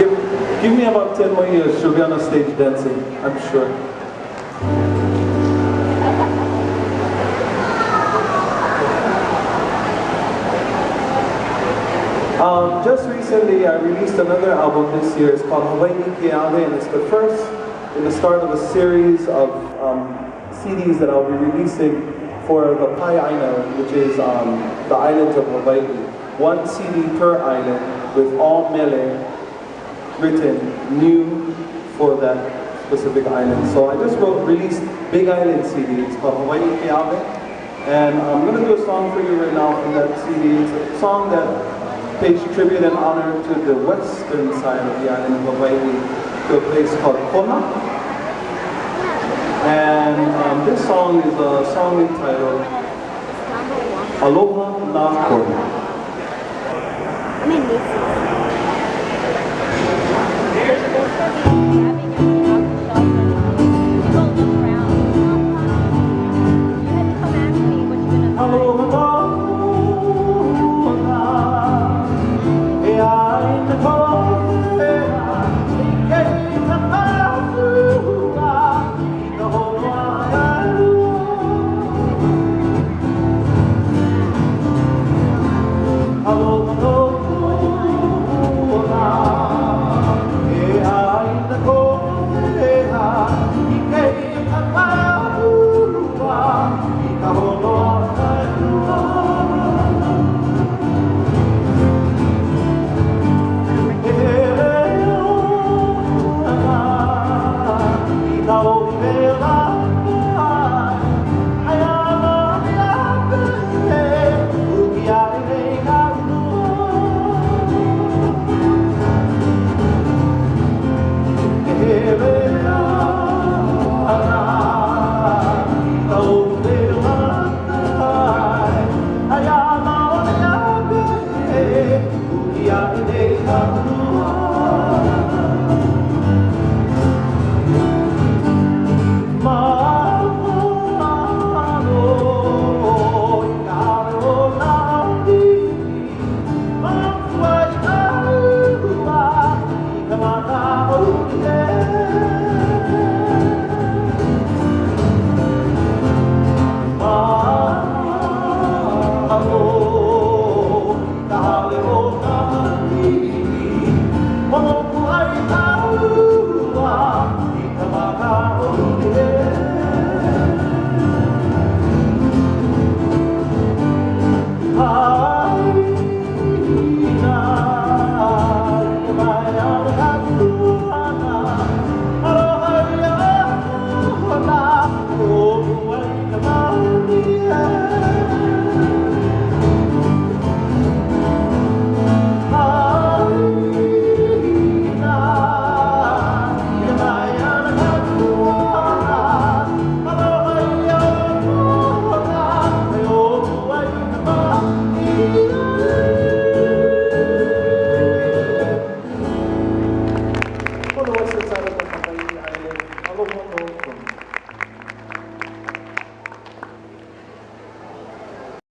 Give me about 10 more years, she'll be on a stage dancing, I'm sure. Just recently, I released another album this year. It's called Hawaii Keawe, and it's the first in the start of a series of CDs that I'll be releasing for the Pai Island, which is the islands of Hawaii. One CD per island with all mele written new for that specific island. So I just released Big Island CD. It's called Hawaii Keawe, and I'm going to do a song for you right now from that CD. It's a song that pays tribute and honor to the western side of the island of Hawaii, to a place called Kona. And this song is a song entitled Aloha Na Kona.